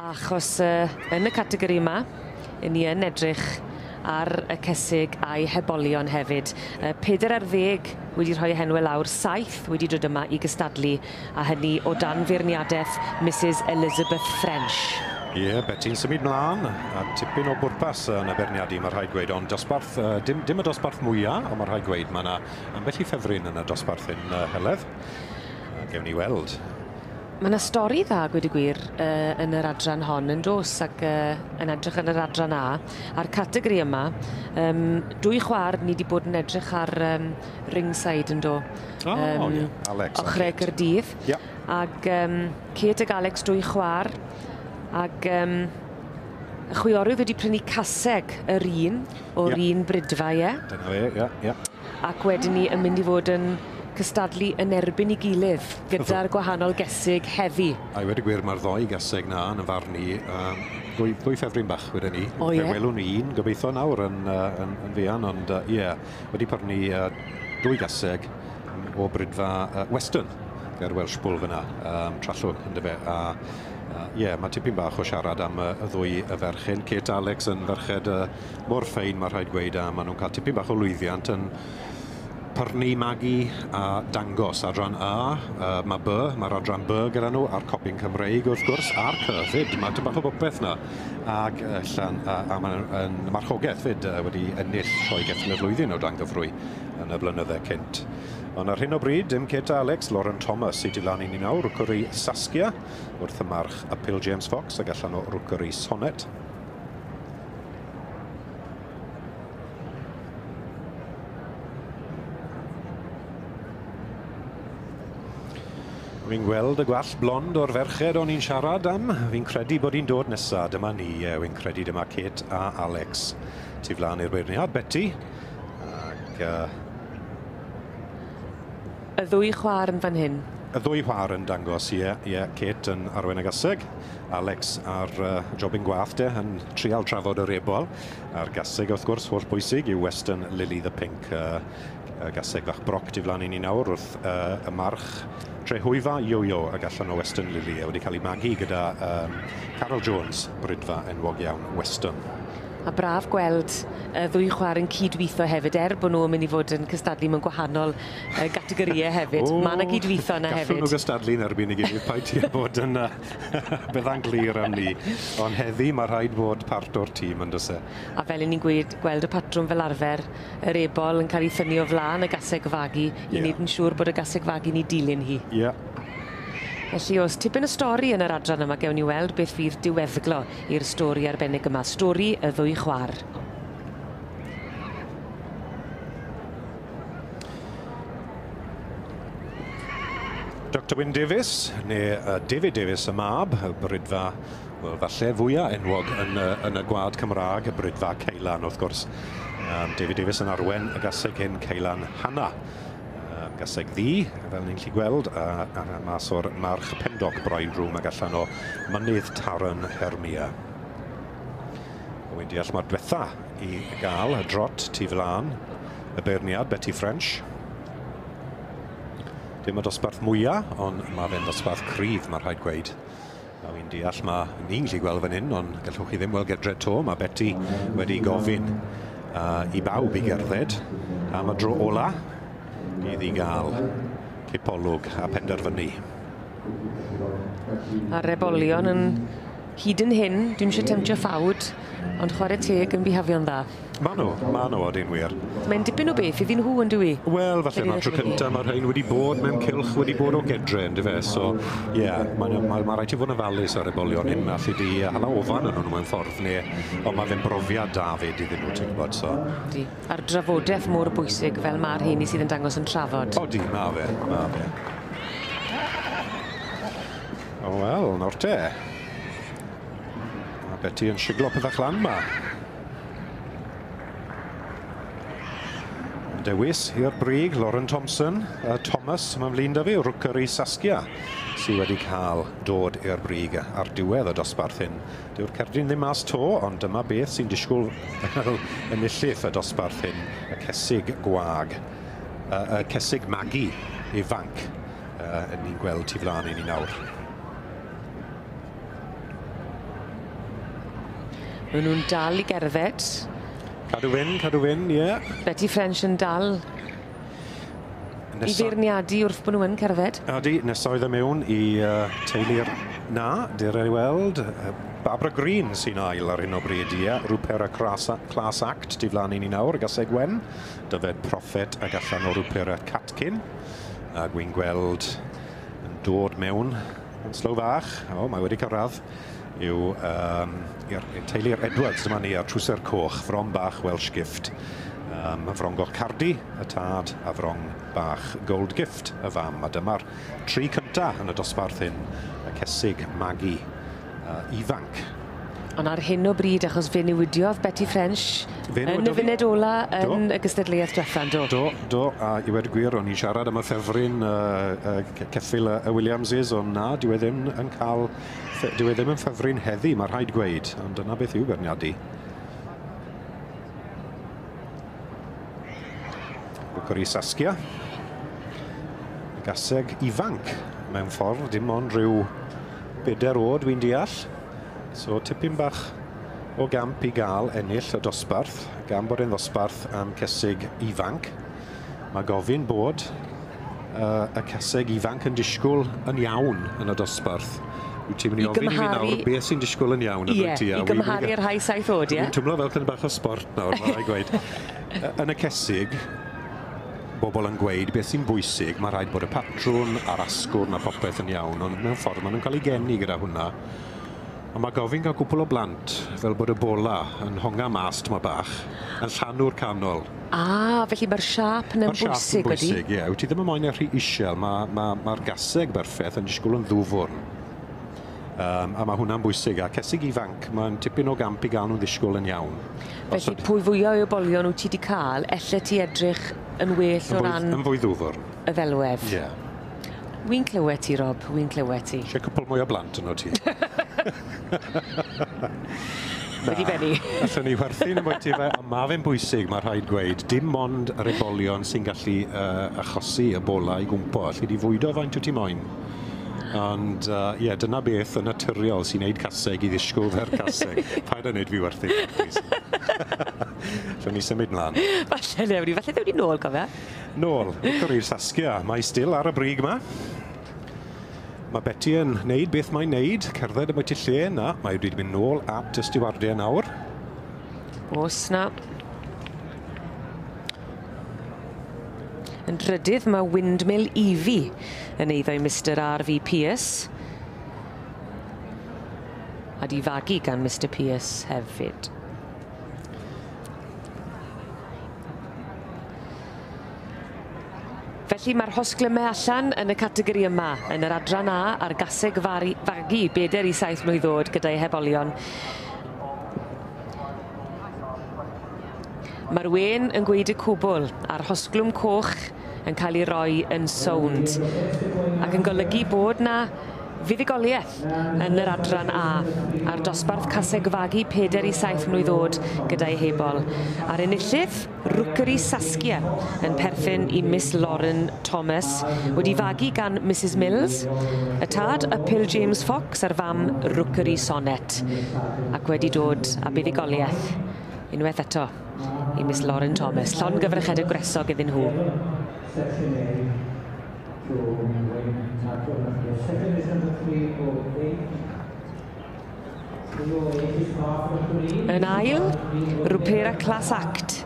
Achos yn y categori yma, ni yn edrych ar y caseg a'i hebolion hefyd. 4 ar 10 wedi rhoi henwe lawr, 7 wedi dod yma i gystadlu, a hynny o dan feirniadaeth Mrs Elizabeth French. Ie, Betty'n symud mlaen, a tipyn o bwrpas yn y beirniadu, mae rhaid gweud, ond dosbarth, dim y dosbarth mwyaf, ond mae rhaid gweud, mae yna ambell i ffefryn yn y dosbarth hyn heledd. Gewn ni weld. Mae yna stori dda, gweud y gwir, yn yr adran hon yn dos, ac yn edrych yn yr adran A. A'r categori yma, 2 chwaer ni wedi bod yn edrych ar ringside yn do. Alex. Ochrau Gaerdydd. Yeah. Ac Kate ag Alex 2 chwaer. Ac y chwiorydd wedi prynu caseg yr un, o'r un brydfa, ie? Dyna fe, ie. Ac wedyn ni yn mynd i fod yn cystadlu yn erbyn i gilydd gyda'r gwahanol gesig heddi. A i wedi gwir, mae'r ddoi geseg na yn y farn ni, ddwy ffefryn bach wedyn ni. O ie? Welwn ni un, gobeithio nawr yn fean, ond ie, wedi prynu 2 geseg o brydfa Western, gyda'r Welsh Bull fyna, Trallwng, ynddo fe. Ie, mae tipyn bach o siarad am y ddwy ferchyn. Kate Alex yn ferched mor ffein, mae rhaid gweud, a maen nhw'n cael tipyn bach o lwyddiant yn pyrnu magu a dangos adran A, mae B, mae'r adran B gyda nhw, a'r coping Cymreig wrth gwrs, a'r cyfyd, mae tipyn bach o bopeth yna. Ac mae'r marchogaeth fyd wedi ennill rhoi gethil y flwyddyn o dangyfrwy yn y blynyddau cynt. Ond ar hyn o bryd, dim Kate Alex, Lauren Thomas sydd i flaen i ni nawr, rwcwri Saskia, wrth y march Uphill James Fox, ac allan o rwcwri Sonnet. Fi'n gweld y gwall blond o'r ferched o'n i'n siarad am. Fi'n credu bod hi'n dod nesaf. Dyma ni, fi'n credu dyma Kate a Alex. Tu flaen i'r beirniad, Betty. Ac y 2 chwaer yn fan hyn. Y 2 chwaer yn dangos, ie. Kate yn arwen y gaseg. Alex ar jobyn gwath de, yn trial trafod yr ebol. A'r gaseg, wrth gwrs, holl bwysig yw Western Lily the Pink. Gaseg fach broc tu flaen i ni nawr wrth y march Trehwyfa Yo-Yo ac allan o Western Lily wedi cael ei magu gyda Carol Jones, brydfa enwog iawn Western. A braf gweld y 2 chwaer yn cydweithio hefyd, bod nhw'n mynd i fod yn cystadlu mewn gwahanol gategoriau hefyd. Mae yna cydweithio yna hefyd. Gallwn nhw gystadlu yn erbyn i gilydd, paid ti bod yn bydda'n glir am ni. Ond heddi mae rhaid bod part o'r tîm yn dysau. A fel ni'n gweld y patrwm fel arfer, yr ebol yn cael ei thynnu o flaen y gaseg fagu i wneud yn siŵr bod y gaseg fagu ni dilyn hi. Ie. Felly os tipyn y stori yn yr adran yma, gewn ni weld beth fydd diweddglo i'r stori arbennig yma. Stori y 2 chwaer. Dr Wyn Davies, neu David Davies y mab, y brydfa, falle fwyaf enwog yn y gwlad Cymraeg, y brydfa Ceilan, wrth gwrs. David Davies yn arwen y gaseg hyn Ceilan Hannah. Gaseg ddi, fel ni'n gallu gweld, a mas o'r march Pendog Broen Rwm ac allan o mynydd Taran Hermia. Wy'n deall mae'r diwetha i gael y drot tu flaen y beirniad Betty French. Dim y dosbarth mwyaf, ond mae fe'n dosbarth cryf, mae rhaid gweud. Wy'n deall mae ni'n gallu gweld fan hyn, ond gallwch chi ddim weld gedred to. Mae Betty wedi gofyn i bawb i gerdded am y dro ola. Iddi gael cipolwg a penderfynu. A'r ebolion yn hyd yn hyn, dwi'n eisiau temtio ffawd, ond chwarae teg yn bihafio'n dda. Ma' nhw od un wir. Mae'n dipyn o beth iddyn nhw yn dwi? Wel, falle mae'r tro cyntaf mae'r rhain wedi bod mewn cylch, wedi bod o gedre, ynddo fe. So, ie, mae rhaid i fod yn ofalus ar ebolion hyn. Allu di hala ofan yn nhw mewn ffordd, ond mae fe'n brofiad David iddyn nhw, ti'n gwybod, so. A'r drafodaeth mor bwysig fel mae'r hyn sydd yn dangos yn trafod. O, mae fe. O, wel, nawr te. Mae Betty yn siglo pethau chlan ma. Dewis i'r brig, Lauren Thomas, mae'n flin da fi, rwcwri Saskia, sydd wedi cael dod i'r brig ar diwedd y dosbarth hyn. Dyw'r cerdyn ddim mas to, ond dyma beth sy'n disgwyl enillydd y dosbarth hyn, y cesig gwag, y cesig magu ifanc, ni'n gweld tu flaen i ni nawr. Maen nhw'n dal I gerdded. Cadw fynd, ie. Betty French yn dal I feirniadu wrth bod nhw yn cerdded. Ydy, nesoedd y mewn I teulu'r dyr ei weld. Barbara Green sy'n ail ar hyn o bryd, ie. Rwper y Class Act, diflannu ni nawr, gaseg wen. Dyfed Prophet ag allan o rwper y Catkin. A gwy'n gweld yn dod mewn yn slow fach. O, mae wedi cyrraedd. Yw teulu'r Edwards, dyma ni ar trwser coch, ffrom bach Welsh Gift. Frong goch Cardi, y tad, a frong bach Gold Gift, y fam. A dyma'r tri cynta yn y dosbarth hyn, y caseg magu ifanc. Ond ar hyn o bryd, achos fe newidiodd Betty French yn y funed ola yn y gystadleuaeth diwethaf, do? Do, a I wedi gwir, o'n I siarad am y ffefryn ceffil y Williamses, ond na, dyw e ddim yn ffefryn heddi, mae rhaid gweud, ond dyna beth yw berniadu. Rwcori Saskia. Gaseg ifanc mewn ffordd, dim ond rhyw 4 oed dwi'n deall. So tipyn bach o gamp I gael ennill y dosbarth, gan bod e'n ddosbarth am caseg ifanc. Mae gofyn bod y caseg ifanc yn disgwyl yn iawn yn y dosbarth. Wyt ti'n mynd I ofyn I fi nawr beth sy'n disgwyl yn iawn Ie, I gymharu'r rhai 7 oed, ie? Dwi'n tymlo fel cyn bach o sport nawr, mae rai gweud. Yn y caseg, bobl yn gweud beth sy'n bwysig, mae rhaid bod y patrwn a'r asgwrn a popeth yn iawn, ond mewn ffordd maen nhw'n cael ei geni gyda hwnna. Ond mae gofyn cael cwpl o blant, fel bod y bola yn honga mas tyma bach, yn llanw'r canol. Felly mae'r siap yn bwysig, ydy? Mae'r siap yn bwysig, ie. Wyt ti ddim yn moyn eich rhy isiel, mae'r gaseg berffaith yn disgwyl yn ddwfwrn. A mae hwnna'n bwysig, a caseg ifanc, mae'n tipyn o gamp I gael nhw'n ddisgwyl yn iawn. Felly pwy fwyaf o bolion wyt ti wedi cael, elle ti edrych yn well o ran... Yn fwy ddwfwrn. Y ddelwedd. Ie. Wy'n clywed ti, Rob, wy'n clywed ti. Eisiau cwpl mwy o blant yno ti. Wedi benni. Allwn ni werthu'n ymwyty fe, ond mae fe'n bwysig, mae rhaid gweud, dim ond yr ebolion sy'n gallu achosi y bola I gwmpo, allu di fwydo faint wyt ti moyn. Ond dyna beth yn naturiol sy'n neud caseg I ddisgwyl fer caseg. Paid a neud fi werthu. Allwn ni symud mlaen. Falle ddewn ni nôl, cofia. Nôl, Rwcori'r Saskia. Mae still ar y brig yma. Mae Betty yn neud beth mae'n neud. Cerdded y mae ti lle na. Mae wedi mynd nôl at y stiwardiau nawr. Os na. Yn drydydd mae Windmill Evie yn eiddo I Mr R.V. Pierce. A di fagu gan Mr Pierce hefyd. Felly mae'r hosglymau allan yn y categori yma, yn yr adran A a'r gaseg fagu 4 I 7 mlwydd oed gyda'i hebolion. Mae'r wen yn gweud y cwbl a'r hosglwm coch yn cael ei roi yn sownd ac yn golygu bod na fuddugoliaeth yn yr adran A a'r dosbarth caseg fagu 4 I 7 mlwydd oed gyda'i hebol. A'r enillydd, Rwcori Saskia yn perthyn I Miss Lauren Thomas wedi fagu gan Mrs Mills, y tad Uphill James Fox a'r fam Rwcori Sonnet ac wedi dod â buddugoliaeth unwaith eto I Miss Lauren Thomas. Llon gyfrachedau gresog iddyn nhw. Yn ail, Rwpera Class Act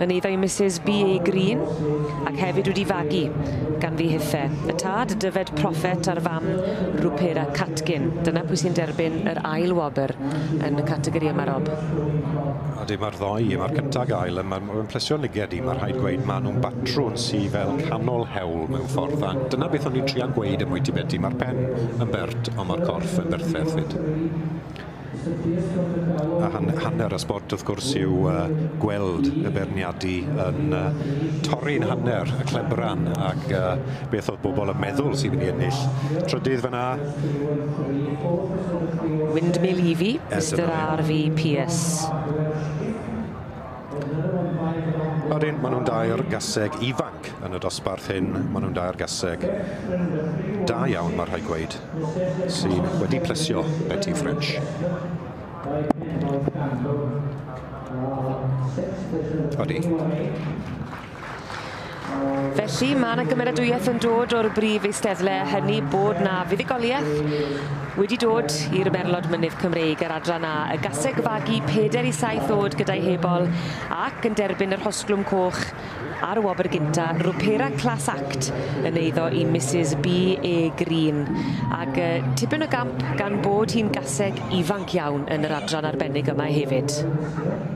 yn eiddo I Mrs B.A. Green ac hefyd wedi fagu gan fi hithau. Y tad Dyfed Prophet a'r fam Rwpera Catkin. Dyna pwy sy'n derbyn yr ail wobr yn y categori yma, Rob. Ydy, mae'r ddoi, mae'r cyntaf gael, mae'n plesio ligedi, mae'n rhaid gweud, maen nhw'n batrwn sydd fel canol hewl mewn ffordd. A dyna beth o'n i'n tria'n gweud yn mwy ti beti. Mae'r pen yn bert, ond mae'r corff yn berthedd fyd. A hanner y sport wrth gwrs yw gweld y berniadu yn torri'n hanner y clebran ac beth oedd bobl yn meddwl sy'n mynd I ennill. Trydydd fyna. Windmill Evie, Mr R.V. Pierce. Wedyn, maen nhw'n dau'r gaseg ifanc yn y dosbarth hyn. Maen nhw'n dau'r gaseg da iawn, mae'r rhaid gweud, sy'n wedi plesio Betty French. Odi. Felly mae yna gymeradwyaeth yn dod o'r brif eisteddle, hynny bod na fuddugoliaeth wedi dod i'r Merlod Myn Cymreig yr adran A. Y gaseg fagu 4 i 7 oed gyda'i hebol ac yn derbyn yr hosglwm coch a'r wobr gynta, rwpera clas act yn eiddo i Mrs B.A. Green. Ac tipyn o gamp gan bod hi'n gaseg ifanc iawn yn yr adran arbennig yma hefyd.